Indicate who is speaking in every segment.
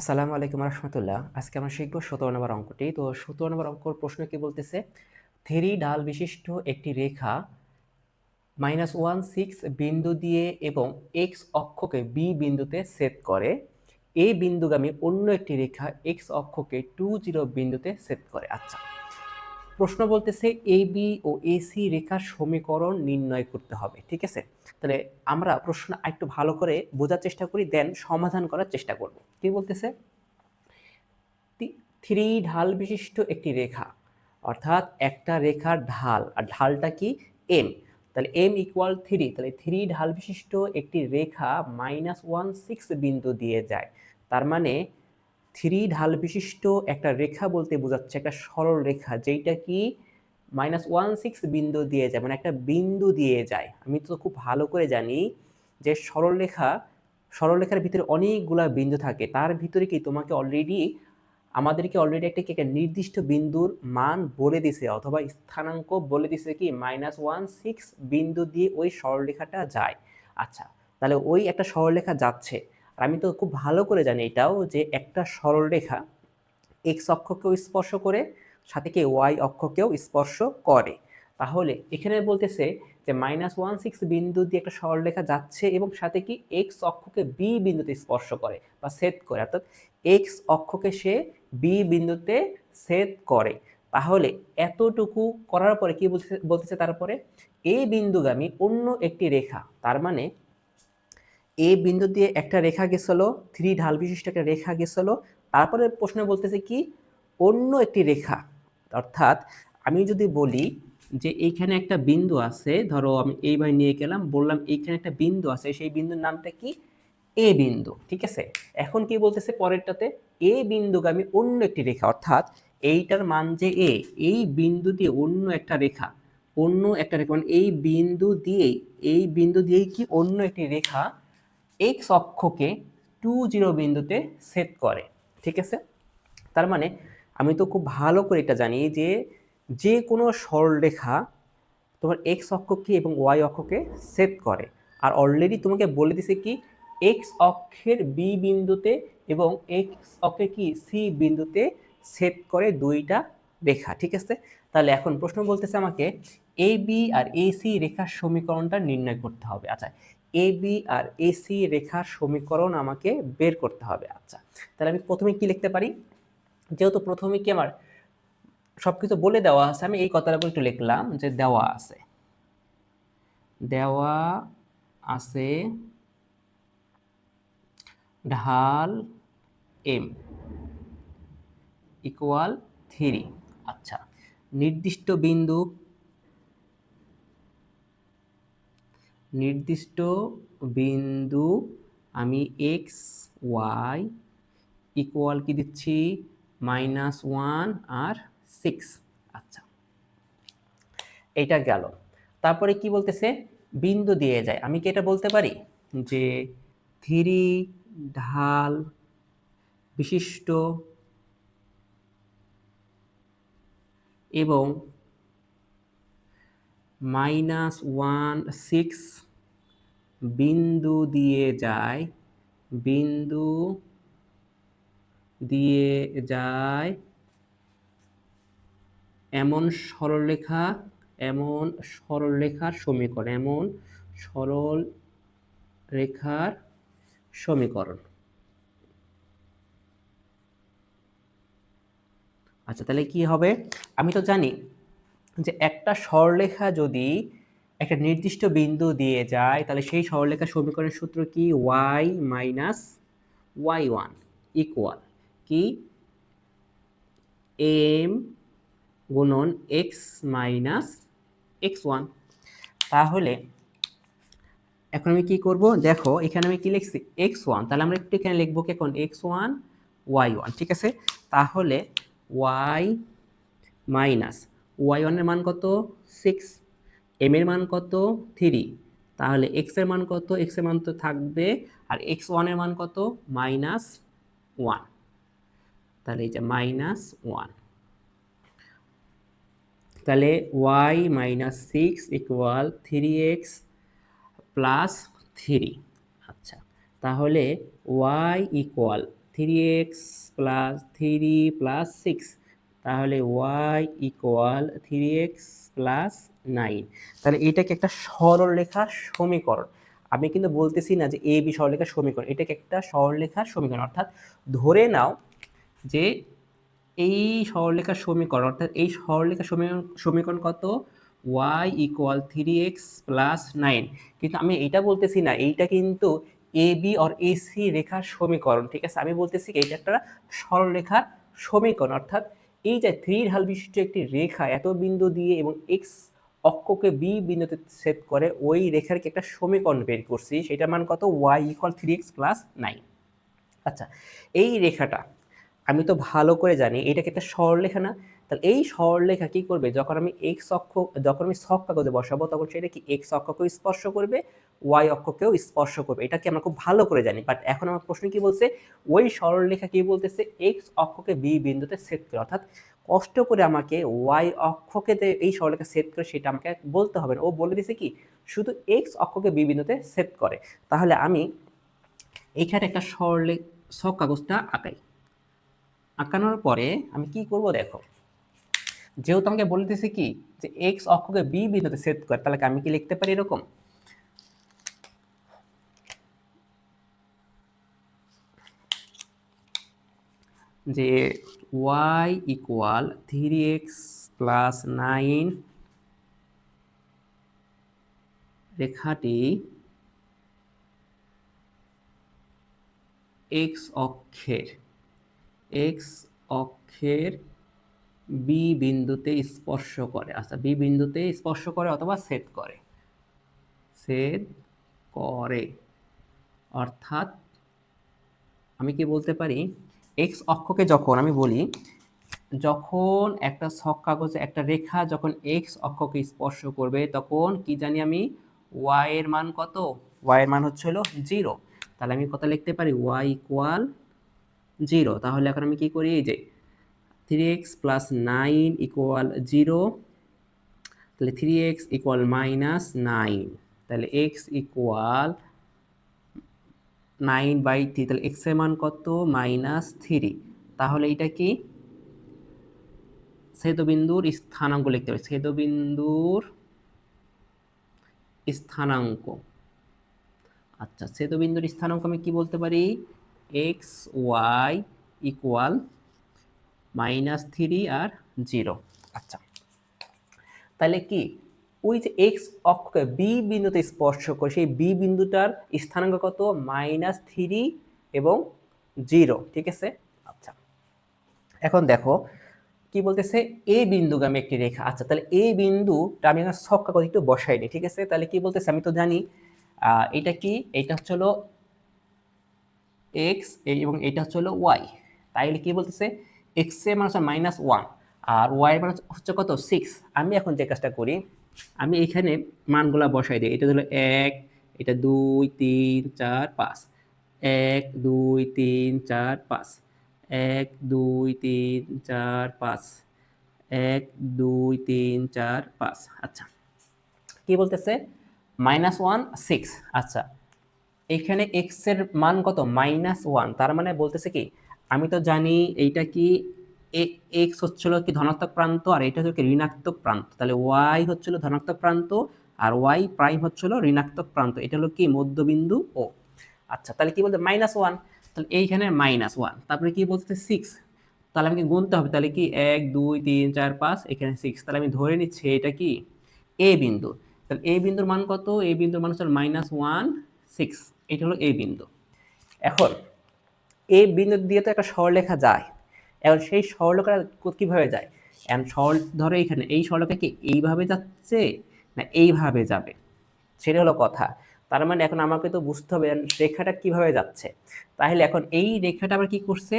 Speaker 1: আসসালামু আলাইকুম রহমতুল্লাহ। আজকে আমরা শিখব ১৭ নম্বর অঙ্কটি। তো ১৭ নম্বর অঙ্কর প্রশ্ন কি বলতেছে, 3 ঢাল বিশিষ্ট একটি রেখা -16 বিন্দু দিয়ে এবং এক্স অক্ষকে বি বিন্দুতে ছেদ করে। এ বিন্দুগামী অন্য একটি রেখা এক্স অক্ষকে 20 বিন্দুতে ছেদ করে। আচ্ছা, প্রশ্ন বলতেছে এ বি ও এসি রেখার সমীকরণ নির্ণয় করতে হবে। ঠিক আছে, তাহলে আমরা প্রশ্ন একটু ভালো করে বোঝার চেষ্টা করি, দেন সমাধান করার চেষ্টা করব। কি বলতেছে, 3 ঢাল বিশিষ্ট একটি রেখা, অর্থাৎ একটা রেখার ঢাল, আর ঢালটা কি এম, তাহলে এম ইকুয়াল 3, তাহলে 3 ঢাল বিশিষ্ট একটি রেখা -16 বিন্দু দিয়ে যায়। তার মানে 3 ঢাল বিশিষ্ট একটা রেখা বলতে বোঝাচ্ছে একটা সরল রেখা যেটা কি -16 বিন্দু দিয়ে যায়, মানে একটা বিন্দু দিয়ে যায়। আমি তো খুব ভালো করে জানি যে সরলরেখার ভিতরে অনেকগুলা বিন্দু থাকে, তার ভিতরে কি আমাদেরকে অলরেডি একটা নির্দিষ্ট বিন্দুর মান বলে দিছে, অথবা স্থানাঙ্ক বলে দিছে কি -16 বিন্দু দিয়ে ওই সরলরেখাটা যায়। আচ্ছা, তাহলে ওই একটা সরলরেখা যাচ্ছে, আর আমি তো খুব ভালো করে জানি এটাও যে একটা সরলরেখা এক্স অক্ষকেও স্পর্শ করে, সাথে কি ওয়াই অক্ষকেও স্পর্শ করে। তাহলে এখানে বলতেছে যে -16 বিন্দু দিয়ে একটা সরলরেখা যাচ্ছে এবং সাথে কি এক্স অক্ষকে বি বিন্দুতে স্পর্শ করে বা ছেদ করে, অর্থাৎ এক্স অক্ষকে সে বি বিন্দুতে ছেদ করে। তাহলে এতটুকু করার পরে কি বলতেছে তারপরে এ বিন্দুগামী অন্য একটি রেখা, তার মানে এ বিন্দু দিয়ে একটা রেখা গেছিল, 3 ঢাল বিশিষ্ট একটা রেখা গেছিল। তারপরে প্রশ্ন বলতেছে কি অন্য একটি রেখা, অর্থাৎ আমি যদি বলি যে এইখানে একটা বিন্দু আছে, ধরো আমি এইভাবে নিয়ে গেলাম, বললাম এইখানে একটা বিন্দু আছে, সেই বিন্দুর নামটা কি এ বিন্দু। ঠিক আছে, এখন কি বলতেছে পরেরটাতে এ বিন্দুগামী অন্য একটি রেখা, অর্থাৎ এইটার মান যে এ, এই বিন্দু দিয়ে মানে এই বিন্দু দিয়েই কি অন্য একটি রেখা এক্স অক্ষকে 20 বিন্দুতে ছেদ করে। ঠিক আছে, তার মানে আমি তো খুব ভালো করে এটা জানি যে যে কোনো সরলরেখা তোমার এক্স অক্ষকে এবং ওয়াই অক্ষকে ছেদ করে। আর অলরেডি তোমাকে বলে দিছে কি এক্স অক্ষের বি বিন্দুতে এবং এক্স অক্ষের কি সি বিন্দুতে ছেদ করে দুইটা রেখা। ঠিক আছে, তাহলে এখন প্রশ্ন বলতেছে আমাকে এ বি আর এসি রেখার সমীকরণটা নির্ণয় করতে হবে। আচ্ছা, এ বি আর এসি রেখার সমীকরণ আমাকে বের করতে হবে। আচ্ছা, তাহলে আমি প্রথমে কি লিখতে পারি, যেহেতু প্রথমে কি আমার সবকিছু বলে দেওয়া আছে, আমি এই কথাটা একটু লিখলাম যে দেওয়া আছে ঢাল এম ইকুয়াল 3। আচ্ছা, নির্দিষ্ট বিন্দু আমি এক্স ওয়াই ইকুয়াল কি দিচ্ছি -1 আর 6। আচ্ছা, এইটা গেল। তারপরে কি বলতেছে বিন্দু দিয়ে যায়, আমি কি এটা বলতে পারি যে 3 ঢাল বিশিষ্ট এবং -16 বিন্দু দিয়ে যায় বিন্দু দিয়ে যায় এমন সরলরেখার সমীকরণ। আচ্ছা, তাহলে কি হবে, আমি তো জানি যে একটা সরলরেখা যদি একটা নির্দিষ্ট বিন্দু দিয়ে যায়, তাহলে সেই সরলরেখার সমীকরণের সূত্র কি y মাইনাস y1 ইকুয়াল কি m গুণন x মাইনাস x1। তাহলে এখন আমি কি করব, দেখো এখানে আমি কি লিখছি x1, তাহলে আমরা একটু এখানে লিখবো কি এখন x1 y1। ঠিক আছে, তাহলে y মাইনাস y1 এর মান কত 6, m এর মান কত 3, তাহলে x এর মান কত, x এর মান তো থাকবে, আর x1 এর মান কত -1, তাহলে এই যে -1, তাহলে y minus 6 equal 3x plus 3। আচ্ছা, তাহলে y ইকুয়াল 3x প্লাস 3 + 6, তাহলে y ইকুয়াল 3x প্লাস 9। তাহলে এটাকে একটা সরলরেখার সমীকরণ। আমি কিন্তু বলতেছি না যে এ বি সরলরেখার সমীকরণ, এটাকে একটা সরলরেখার সমীকরণ। অর্থাৎ ধরে নাও যে এই সরলরেখার সমীকরণ, অর্থাৎ এই সরলরেখার সমীকরণ কত, y ইকুয়াল 3x প্লাস 9। কিন্তু আমি এইটা বলতেছি না এইটা কিন্তু A be or A C রেখার সমীকরণ, ঠিক আছে। আমি বলতেছি এইটা একটা সরলরেখার সমীকরণ। অর্থাৎ এই যে 3 ঢাল বিশিষ্ট একটি রেখা এত বিন্দু দিয়ে এবং x অক্ষকে বি বিন্দুতে ছেদ করে ওই রেখার কি একটা সমীকরণ বের করছি, সেটার মান কত, y ইকুয়াল 3x প্লাস 9। আচ্ছা, এই রেখাটা আমি তো ভালো করে জানি এটাকে একটা সরলরেখা না। তাহলে এই সরলরেখা কি করবে, যখন আমি এক্স অক্ষ, যখন আমি ছক কাগজে বসাবো তখন সেটা কি এক্স অক্ষকেও স্পর্শ করবে, ওয়াই অক্ষকেও স্পর্শ করবে। এটা কি আমরা খুব ভালো করে জানি। বাট এখন আমার প্রশ্ন কি বলছে, ওই সরলরেখা কি বলতেছে, এক্স অক্ষকে বি বিন্দুতে ছেদ করে। অর্থাৎ কষ্ট করে আমাকে ওয়াই অক্ষকে যে এই সরলরেখা ছেদ করে সেটা আমাকে বলতে হবে না। ও বলে দিছে কি শুধু এক্স অক্ষকে বি বিন্দুতে ছেদ করে। তাহলে আমি এইখানে একটা ছক কাগজটা আঁকাই। আঁকানোর পরে আমি কি করব দেখো, যেহেতু আমাকে বলে দিয়েছে কি যে এক্স অক্ষকে বি বিন্দুতে ছেদ করে, তাহলে আমি কি লিখতে পারি এরকম, যে y ইকুয়াল 3x প্লাস 9 রেখাটি এক্স অক্ষের বি বিন্দুতে স্পর্শ করে। আচ্ছা, বি বিন্দুতে স্পর্শ করে অথবা ছেদ করে, অর্থাৎ আমি কি বলতে পারি, এক্স অক্ষকে যখন আমি বলি, যখন একটা ছক কাগজে একটা রেখা যখন এক্স অক্ষকে স্পর্শ করবে তখন কি জানি আমি, ওয়াই এর মান কত, ওয়াই এর মান হচ্ছে হলো 0। তাহলে আমি কত লিখতে পারি, ওয়াই ইকুয়াল 0। তাহলে এখন আমি কি করি, এই যে 3x প্লাস 9 ইকুয়াল 0, তাহলে 3x ইকুয়াল -9, তাহলে x ইকুয়াল 9/3, তাহলে x এর মান কত, -3। তাহলে এটা কি ছেদবিন্দুর স্থানাঙ্ক লিখতে হবে, ছেদবিন্দুর স্থানাঙ্ক। আচ্ছা, ছেদবিন্দুর স্থানাঙ্ক আমি কি বলতে পারি, এক্স ওয়াই ইকুয়াল -3 আর 0। আচ্ছা, তাহলে কি ওই যে এক্স অক্ষকে বি বিন্দুতে স্পর্শ করে সেই বি বিন্দুটার স্থানাঙ্ক কত, -3 এবং 0, ঠিক আছে। আচ্ছা, এখন দেখো কি বলতেছে, এ বিন্দুগামী একটি রেখা। আচ্ছা, তাহলে এই বিন্দুটা আমি একটা ছক কাগজ একটু বসাই দিই, ঠিক আছে। তাহলে কি বলতেছে, আমি তো জানি এটা কি, এটা হচ্ছে হলো এক্স এবং এটা হচ্ছে হলো ওয়াই। তাইলে কি বলতেছে, এক্স এর মান হচ্ছে -1 আর ওয়াই এর মান হচ্ছে কত, 6। আমি এখন যে কাজটা করি, আমি এখানে মানগুলা বসাই দিই। এটা হলো 1, এটা 2 3 4 5, 1 2 3 4 5, 1 2 3 4 5, 1 2 3 4 5। আচ্ছা, কি বলতেছে, -1 6। আচ্ছা, এখানে এক্স এর মান কত, -1, তার মানে বলতেছে কি, আমি তো জানি এইটা কি এক্স হচ্ছিল কি ধনাত্মক প্রান্ত আর এটা হচ্ছে কি ঋণাত্মক প্রান্ত। তাহলে ওয়াই হচ্ছিল ধনাত্মক প্রান্ত আর ওয়াই প্রাইম হচ্ছিল ঋণাত্মক প্রান্ত। এটা হলো কি মধ্যবিন্দু ও। আচ্ছা, তাহলে কি বলতে, -1, তাহলে এইখানে -1, তারপরে কি বলতে 6। তাহলে আমাকে গুনতে হবে, তাহলে কি 1 2 3 4 5, এখানে 6। তাহলে আমি ধরে নিচ্ছি এটা কি এ বিন্দু। তাহলে এ বিন্দুর মান কত, এ বিন্দুর মান হচ্ছে -1 6, এটা হলো এ বিন্দু। এখন এই বিন্দু দিয়ে তো একটা সরলরেখা যায়, এখন সেই সরলরেখা কিভাবে যায়, এখন সরল ধরো এখানে এই সরলরেখা কি এইভাবে যাচ্ছে না এইভাবে যাবে, সেটা হলো কথা। তার মানে এখন আমাকে তো বুঝতে হবে রেখাটা কিভাবে যাচ্ছে। তাহলে এখন এই রেখাটা আবার কি করছে,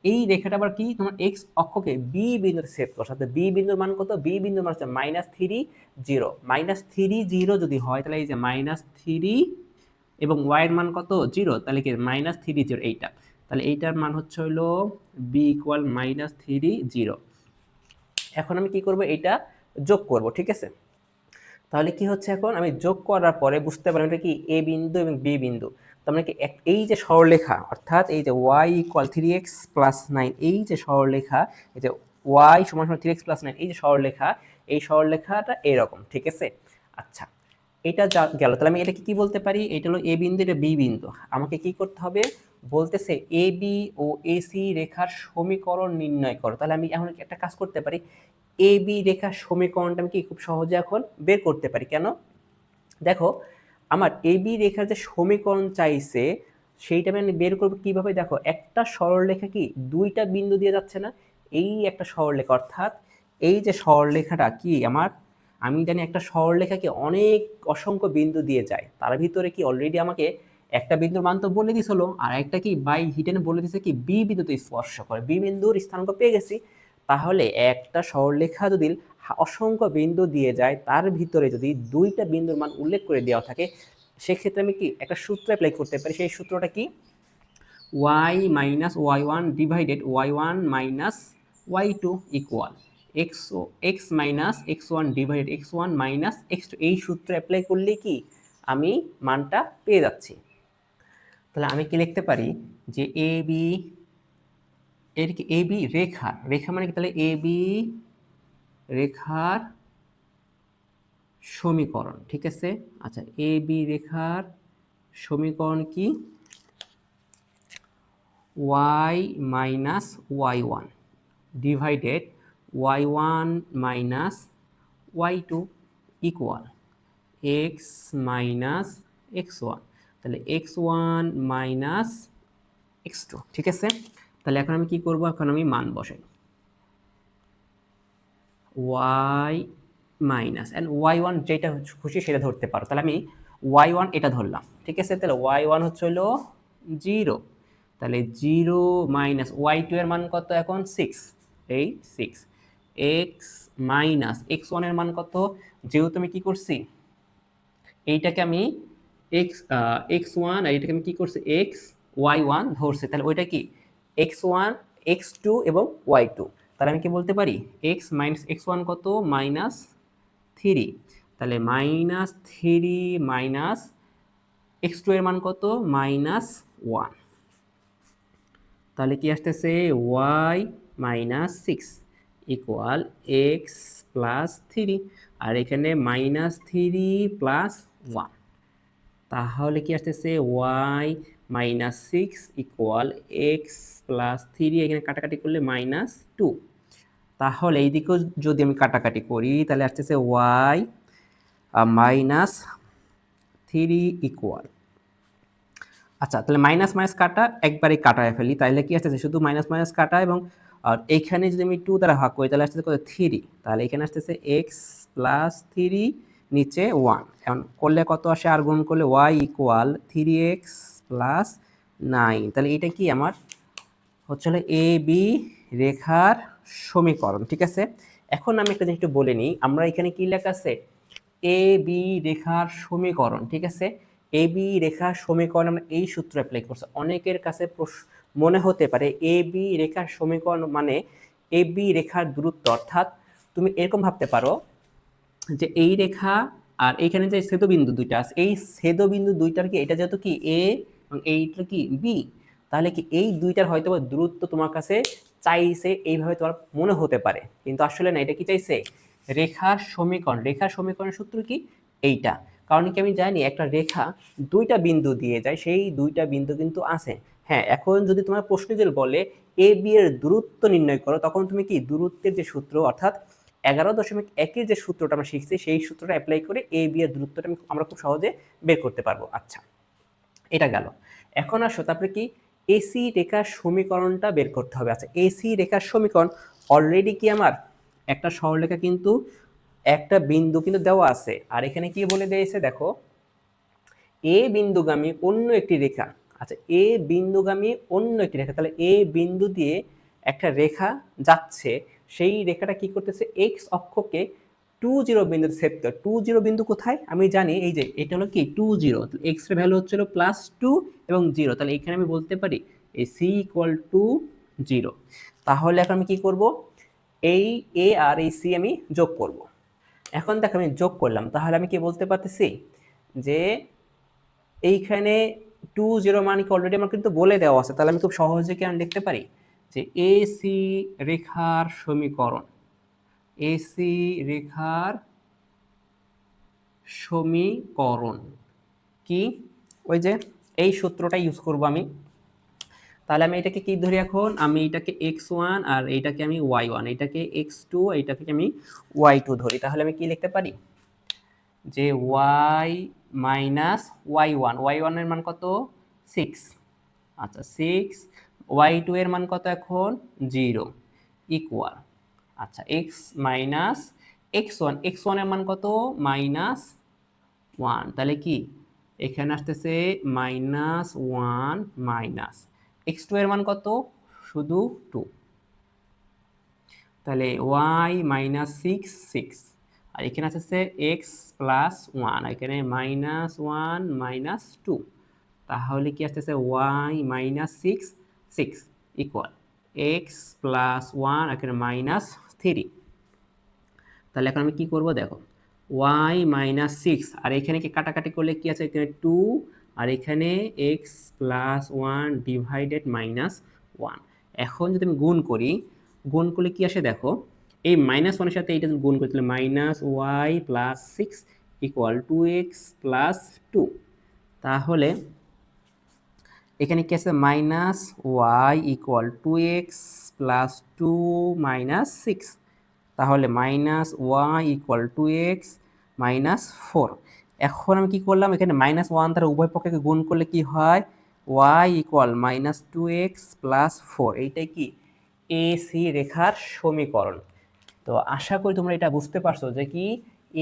Speaker 1: এই রেখাটা আবার কি তোমার এক্স অক্ষকে বি বিন্দুতে ছেদ করছে। অর্থাৎ বি বিন্দুর মান কত, বি বিন্দুর মান হচ্ছে -3 0। -3 0 যদি হয় তাহলে এই যে -3 এবং y এর মান কত 0, তাহলে কি -3 0 এইটা, তাহলে এইটার মান হচ্ছে হলো b ইকুয়াল -3 0। এখন আমি কি করব, এটা যোগ করব, ঠিক আছে। তাহলে কি হচ্ছে, এখন আমি যোগ করার পরে বুঝতে পারলাম এটা কি এ বিন্দু এবং বি বিন্দু। তার মানে কি এই যে সরলরেখা অর্থাৎ এই যে y ইকুয়াল 3x প্লাস 9 এই যে সরলরেখা, এই যে y সমান সমান 3x প্লাস 9 এই যে সরলরেখা, এই সরলরেখাটা এরকম, ঠিক আছে। আচ্ছা, এটা গেল। তাহলে আমি এটাকে কি বলতে পারি? এটা হলো এ বিন্দু, এটা বি বিন্দু। আমাকে কি করতে হবে? বলতেছে এ বি ও এসি রেখার সমীকরণ নির্ণয় করো। তাহলে আমি এখন একটা কাজ করতে পারি, এ বি রেখার সমীকরণটা আমি কি খুব সহজে এখন বের করতে পারি। কেন? দেখো, আমার এ বি রেখার যে সমীকরণ চাইছে সেইটা আমি বের করবো কিভাবে? দেখো, একটা সরলরেখা কি দুইটা বিন্দু দিয়ে যাচ্ছে না? এই একটা সরলরেখা, অর্থাৎ এই যে সরলরেখাটা কি আমার, আমি জানি একটা সরলরেখা কি অনেক অসংখ্য বিন্দু দিয়ে যায়, তার ভিতরে কি অলরেডি আমাকে একটা বিন্দুর মান তো বলে দিছিল, আর একটা কি বাই হিডেনে বলে দিছে কি বি বিন্দুতে স্পর্শ করে, বি বিন্দুর স্থানাঙ্ক পেয়ে গেছি। তাহলে একটা সরলরেখা যদি অসংখ্য বিন্দু দিয়ে যায়, তার ভিতরে যদি দুইটা বিন্দুর মান উল্লেখ করে দেওয়া থাকে, সেক্ষেত্রে আমি কি একটা সূত্র অ্যাপ্লাই করতে পারি। সেই সূত্রটা কি? y minus Y one divided Y one minus Y two equal x minus x one divided X one minus x two. এই সূত্র অ্যাপ্লাই করলে কি আমি মানটা পেয়ে যাচ্ছি। তাহলে আমি কি লিখতে পারি যে এ বি, এর কি এ বি রেখা, রেখা মানে কি? তাহলে এ বি রেখার সমীকরণ, ঠিক আছে। আচ্ছা, এ বি রেখার সমীকরণ কি? y minus Y one divided Y one minus Y two equal x minus x one. তাহলে x one minus x two, ঠিক আছে। তাহলে এখন আমি কি করব? এখন আমি মান বসাই, y minus and Y one যেটা খুশি সেটা ধরতে পারো। তাহলে আমি ওয়াই ওয়ান এটা ধরলাম, ঠিক আছে। তাহলে ওয়াই ওয়ান হচ্ছে হলো 0, তাহলে 0 মাইনাস ওয়াই টু এর মান কত এখন? 6, এই 6। এক্স মাইনাস এক্স ওয়ান এর মান কত? যেহেতু আমি কি করছি, এইটাকে আমি এক্স ওয়ান আর এটাকে আমি কি করছি এক্স ওয়াই ওয়ান ধরছি, তাহলে ওইটা কি এক্স ওয়ান এক্স টু এবং ওয়াই টু। তাহলে আমি কি বলতে পারি? এক্স মাইনাস এক্স ওয়ান কত? মাইনাস 3। তাহলে মাইনাস 3 মাইনাস এক্স টু এর মান কত? মাইনাস 1। তাহলে কি আসতেছে? Y minus 6 equal X plus 3, আর এখানে মাইনাস 3 প্লাস 1। তাহলে কি আসতেছে? Y minus 6 equal X plus 3, এখানে কাটাকাটি করলে মাইনাস 2। তাহলে এই দিকেও যদি আমি কাটাকাটি করি, তাহলে আসতেছে ওয়াই মাইনাস 3 ইকুয়াল, আচ্ছা তাহলে মাইনাস মাইনাস কাটা একবারেই কাটায় ফেলি, তাহলে কি আসতেছে? শুধু মাইনাস মাইনাস কাটা, এবং আর এইখানে যদি আমি 2 দ্বারা ভাগ করি তাহলে আসতেছে কত? 3। তাহলে এখানে আসতেছে এক্স প্লাস 3 নিচে 1, এখন করলে কত আসে? আর গুণ করলে ওয়াই ইকুয়াল 3x প্লাস 9। তাহলে এটা কি আমার হচ্ছে হলো এ বি রেখার সমীকরণ, ঠিক আছে। এখন আমি একটা জিনিস একটু বলে নিই, আমরা এখানে কি লেখা আছে? এ বি রেখার সমীকরণ, ঠিক আছে। এ বি রেখার সমীকরণ আমরা এই সূত্র অ্যাপ্লাই করছি। অনেকের কাছে মনে হতে পারে এ বি রেখার সমীকরণ মানে এ বি রেখার দূরত্ব, অর্থাৎ তুমি এরকম ভাবতে পারো যে এই রেখা আর এইখানে যে ছেদবিন্দু দুইটা আছে, এই ছেদবিন্দু দুইটার কি এটা যেহেতু কি এ এবং এইটা কি বি, তাহলে কি এই দুইটার হয়তো দূরত্ব তোমার কাছে চাইছে, এইভাবে তোমার মনে হতে পারে, কিন্তু আসলে না। এটা কি চাইছে? রেখার সমীকরণ। রেখার সমীকরণের সূত্র কি? এইটা। কারণ কি আমি জানি একটা রেখা দুইটা বিন্দু দিয়ে যায়, সেই দুইটা বিন্দু কিন্তু আছে। হ্যাঁ, এখন যদি তোমার প্রশ্ন যদি বলে এ বি এর দূরত্ব নির্ণয় করো, তখন তুমি কি দূরত্বের যে সূত্র, অর্থাৎ 11.1 যে সূত্রটা আমরা শিখছি, সেই সূত্রটা অ্যাপ্লাই করে এ বি এর দূরত্বটা আমরা খুব সহজে বের করতে পারবো। আচ্ছা, এটা গেল। এখন আসো তারপরে কি এসি রেখার সমীকরণটা বের করতে হবে। আচ্ছা, এসি রেখার সমীকরণ অলরেডি কি আমার একটা সরলরেখা কিন্তু একটা বিন্দু কিন্তু দেওয়া আছে, আর এখানে কি বলে দিয়েছে দেখো, এ বিন্দুগামী অন্য একটি রেখা। আচ্ছা, এ বিন্দুগামী অন্য একটি রেখা, তাহলে এ বিন্দু দিয়ে একটা রেখা যাচ্ছে, সেই রেখাটা কি করতেছে? এক্স অক্ষকে 20 বিন্দুতে ছেদ করে। 20 বিন্দু কোথায় আমি জানি, এই যে এটা হলো কি 20, এক্স এর ভ্যালু হচ্ছে +2 এবং 0। তাহলে এখানে আমি বলতে পারি এই সি ইকুয়াল টু 0। তাহলে এখন আমি কি করব? এই এ আর এই সি আমি যোগ করব। এখন দেখো আমি যোগ করলাম, তাহলে আমি কি বলতে পারতেছি যে এইখানে 2 0 মানে কি অলরেডি আমার কিন্তু বলে দেওয়া আছে, তাহলে আমি খুব সহজে কি আমি লিখতে পারি যে এসি রেখার সমীকরণ, এসি রেখার সমীকরণ কি, ওই যে এই সূত্রটা ইউজ করব আমি। তাহলে আমি এটাকে কি ধরি এখন, আমি এটাকে x1 আর এইটাকে আমি y1, এটাকে x2 এইটাকে আমি y2 ধরি। তাহলে আমি কি লিখতে পারি যে y মাইনাস y1 এর মান কত 6, আচ্ছা 6, y2 এর মান কত এখন 0 ইকুয়াল, আচ্ছা x মাইনাস x1 এর মান কত -1, তাহলে কি এখানে আসতেছে -1 মাইনাস x2 এর মান কত শুধু 2, তাহলে y মাইনাস 6 আর এখানে আসতেছে x প্লাস 1, এখানে -1 মাইনাস 2, তাহলে কি আসতেছে y minus 6 equal x plus 1 এখানে -3। তাহলে এখন আমি কি করব দেখো, y মাইনাস 6 আর এখানে কি কাটাকাটি করলে কি আছে, এখানে 2 আর এখানে x প্লাস 1 ডিভাইডেড -1। এখন যদি আমি গুণ করি, গুণ করলে কি আসে দেখো, এই -1 এর সাথে এইটা গুণ করি তাহলে -y plus 6 equal 2x plus 2। তাহলে এখানে কি আছে -y equal 2x plus 2 minus 6, তাহলে -y ইকুয়াল 2x মাইনাস 4। এখন আমি কি করলাম, এখানে -1 দ্বারা উভয় পক্ষকে গুণ করলে কি হয়, y ইকুয়াল -2x প্লাস 4, এইটাই কি এসি রেখার সমীকরণ। তো আশা করি তোমরা এটা বুঝতে পারছো যে কি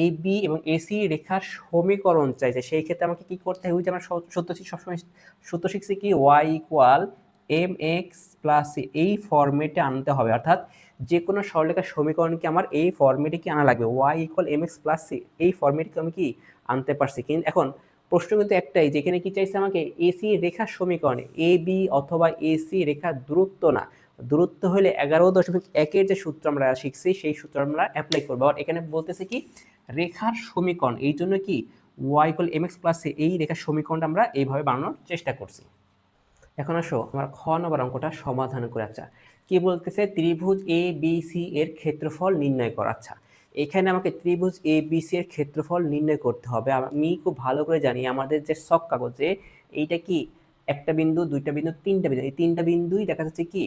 Speaker 1: এ বি এবং এসি রেখার সমীকরণ চাইছে, সেই ক্ষেত্রে আমাকে কি করতে হবে, যে আমরা সূত্র সবসময় সূত্র শিখছি কি Y equal M X plus C, এই ফর্মেটে আনতে হবে। অর্থাৎ যে কোনো সরলরেখার সমীকরণকে আমার এই ফর্মেটে কি আনা লাগবে, Y equal M X plus C, এই ফর্মেটকে আমি কি আনতে পারছি। কিন্তু এখন প্রশ্ন কিন্তু একটাই, যেখানে কি চাইছে আমাকে এসি রেখার সমীকরণে এ বি অথবা এসি রেখার দূরত্ব না, দূরত্ব হলে 11.1 যে সূত্র আমরা শিখছি সেই সূত্র আমরা অ্যাপ্লাই করবো। আর এখানে বলতেছে কি রেখার সমীকরণ, এই জন্য কি Y equal M X plus এই রেখার সমীকরণটা আমরা এইভাবে বানানোর চেষ্টা করছি। এখন আসো আমরা খ নম্বর অঙ্কটা সমাধান করে। আচ্ছা কি বলতেছে, ত্রিভুজ এ বি সি এর ক্ষেত্রফল নির্ণয় করা। আচ্ছা এখানে আমাকে ত্রিভুজ এ বি সি এর ক্ষেত্রফল নির্ণয় করতে হবে। আমি খুব ভালো করে জানি আমাদের যে ছক কাগজে এইটা কি একটা বিন্দু, দুইটা বিন্দু, তিনটা বিন্দু, এই তিনটা বিন্দুই দেখা যাচ্ছে কি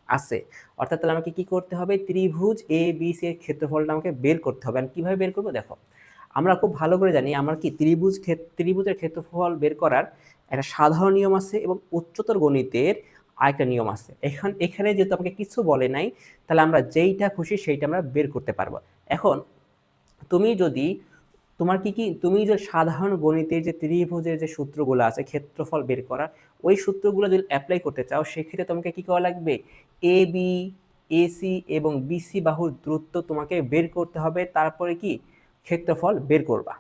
Speaker 1: আছে। অর্থাৎ তাহলে আমাকে কি করতে হবে, ত্রিভুজ এ বি সি এর ক্ষেত্রফলটা আমাকে বের করতে হবে। আমি কিভাবে বের করবো দেখো, আমরা খুব ভালো করে জানি আমার কি ত্রিভুজের ক্ষেত্রফল বের করার একটা সাধারণ নিয়ম আছে এবং উচ্চতর গণিতের আরেকটা নিয়ম আছে। এখানে যেহেতু আমাকে কিছু বলে নাই, তাহলে আমরা যেইটা খুশি সেইটা আমরা বের করতে পারবো। এখন তুমি যদি তুমি যে সাধারণ গণিতের যে ত্রিভুজের যে সূত্রগুলো আছে ক্ষেত্রফল বের করার, ওই সূত্রগুলো যদি অ্যাপ্লাই করতে চাও সেক্ষেত্রে তোমাকে কি করা লাগবে, এ বি এসি এবং বিসি বাহুর দূরত্ব তোমাকে বের করতে হবে, তারপরে কি ক্ষেত্রফল বের করবা।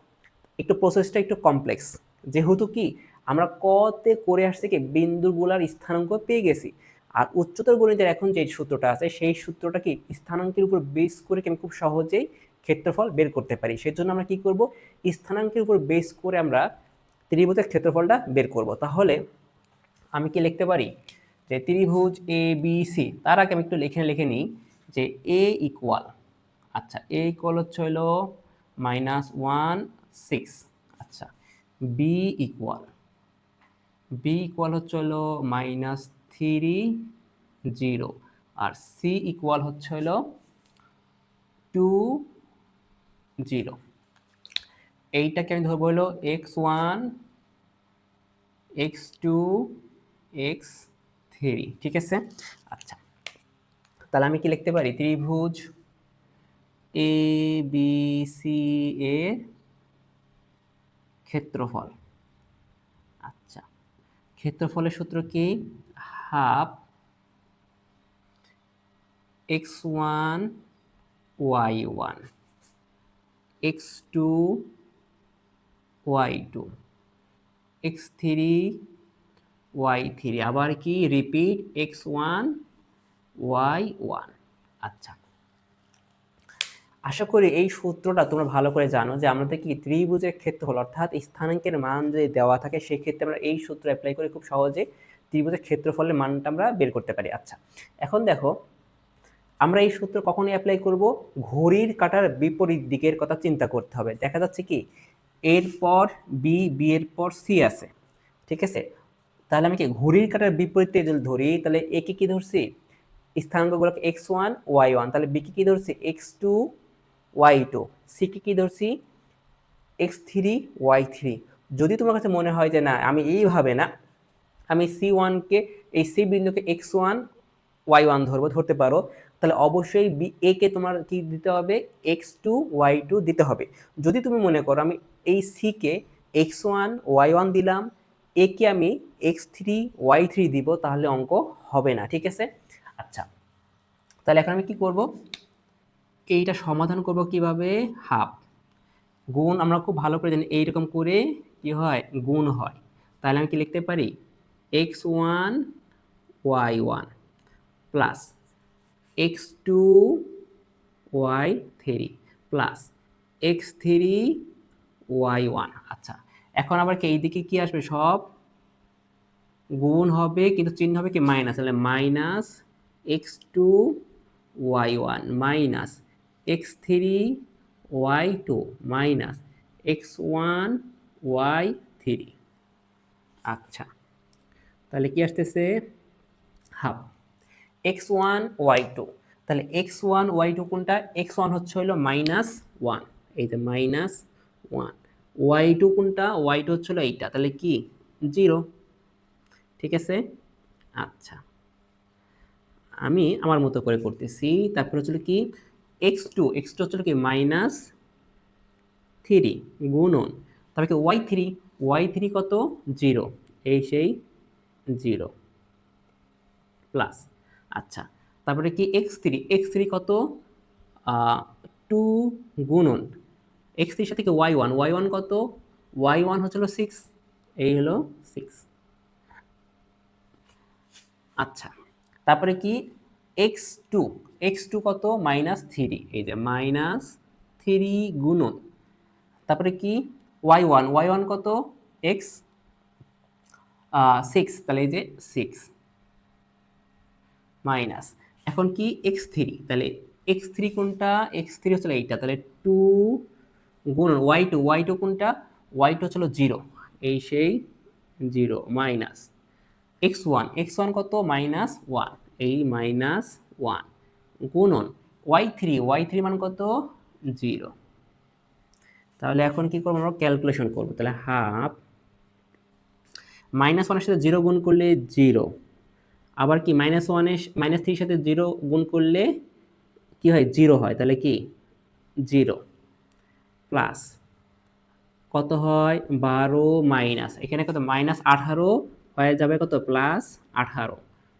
Speaker 1: একটু প্রসেসটা একটু কমপ্লেক্স, যেহেতু কি আমরা কতে করে আসছে কি বিন্দুগুলার স্থানাঙ্ক পেয়ে গেছি। আর উচ্চতর গণিতের এখন যে সূত্রটা আছে সেই সূত্রটা কি স্থানাঙ্কের উপর বেস করে আমি খুব সহজেই ক্ষেত্রফল বের করতে পারি। সেজন্য আমরা কি করব, স্থানাঙ্কের উপর বেস করে আমরা ত্রিভুজের ক্ষেত্রফলটা বের করব। তাহলে আমি কি লিখতে পারি যে ত্রিভুজ এ বি সি, তার আগে আমি একটু লিখে নিই যে এ ইকুয়াল, আচ্ছা এ ইকুয়াল হচ্ছে হলো -1 6, আচ্ছা বি ইকুয়াল হচ্ছে হলো -3 0, আর সি ইকুয়াল হচ্ছে হলো 2 0। এইটাকে আমি ধরবো হলো x1 x2 x3, ঠিক আছে। আচ্ছা তাহলে আমি কি লিখতে পারি, ত্রিভুজ এ বি সি এর ক্ষেত্রফল, আচ্ছা ক্ষেত্রফলের সূত্র কি, half x1 y1 x2 y2 x3 y3, আবার কি রিপিট x1 y1। আচ্ছা আশা করি এই সূত্রটা তোমরা ভালো করে জানো যে আমাদের কি ত্রিভুজের ক্ষেত্রফল অর্থাৎ স্থানাঙ্কের মান যদি দেওয়া থাকে সেক্ষেত্রে আমরা এই সূত্র অ্যাপ্লাই করে খুব সহজে ত্রিভুজের ক্ষেত্রফলের মানটা আমরা বের করতে পারি। আচ্ছা, এখন দেখো আমরা এই সূত্র কখনই অ্যাপ্লাই করব, ঘড়ির কাঁটার বিপরীত দিকের কথা চিন্তা করতে হবে। দেখা যাচ্ছে কি এর পর বি, বি এর পর সি আছে, ঠিক আছে? তাহলে আমি কি ঘড়ির কাঁটার বিপরীতে যদি ধরি তাহলে এ কে কি ধরছি, স্থানাঙ্কগুলোকে x1 y1, তাহলে বি কে কি ধরছি x2 y2, সি কে কি ধরছি x3 y3। যদি তোমার কাছে মনে হয় যে না আমি এইভাবে না, আমি c1কে এই সি বিন্দুকে x1 y1 ধরতে পারো, তাহলে অবশ্যই বি এ কে তোমার কি দিতে হবে x2 y2 দিতে হবে। যদি তুমি মনে করো আমি এই সি কে x1 y1 দিলাম, এ কে আমি x3 y3 দিব, তাহলে অঙ্ক হবে না, ঠিক আছে? আচ্ছা, তাহলে এখন আমি কি করব, এইটা সমাধান করব কিভাবে, হাফ গুণ, আমরা খুব ভালো করে জানি এইরকম করে কি হয় গুণ হয়। তাহলে আমি কি লিখতে পারি x1 y1 plus x2 y3 plus x3 y1। আচ্ছা, এখন আবার কি এইদিকে কি আসবে, সব গুণ হবে কিন্তু চিহ্ন হবে কি মাইনাস, তাহলে minus x2 y1 minus x3 y2 minus x1 y3। আচ্ছা, তাহলে কি আসতেছে হাফ x1 y2, তাহলে x1 y2 কোনটা, x1 হচ্ছে হলো -1, এই যে -1, y2 কোনটা, y2 হচ্ছে হলো এইটা, তাহলে কি 0, ঠিক আছে? আচ্ছা, আমি আমার মতো করে করতেছি। তারপর হচ্ছিল কি x2 হচ্ছিল কি -3 গুণন, তারপরে কি y3 কত 0, এই সেই 0 প্লাস। আচ্ছা, তারপরে কি x3 কত 2 গুণন x3 এর সাথে কি y1 কত, y1 হচ্ছিল 6, এই হলো 6। আচ্ছা, তারপরে কি x2 কত -3, এই যে -3 গুণন, তারপরে কি y1 কত x 6, তাহলে এই যে 6 মাইনাস, এখন কি x3, তাহলে x3 কোনটা, x3 হচ্ছে এইটা, তাহলে 2 গুণন y2 কোনটা, y2 হচ্ছিল 0, এই সেই 0 মাইনাস x1 কত -1, এই -1 গুণন y3 মান কত 0। তাহলে এখন কি করবো, আমরা ক্যালকুলেশন করবো, তাহলে হাফ -1 এর সাথে 0 গুণ করলে 0, আবার কি -3 এর সাথে 0 গুণ করলে কি হয় 0 হয়, তাহলে কি 0 প্লাস কত হয় 12 মাইনাস এখানে কত -18 হয়ে যাবে কত +18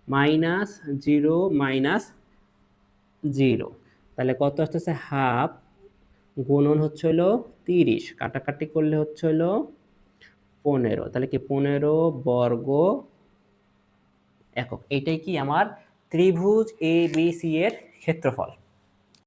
Speaker 1: মাইনাস 0 মাইনাস 0, তাহলে কত আসতেছে হাফ গুণন হচ্ছে হলো 30, কাটাকাটি করলে হচ্ছে হলো 15, তাহলে কি 15 বর্গ একক। এইটাই কি আমার ত্রিভুজ এ বি সি এর ক্ষেত্রফল।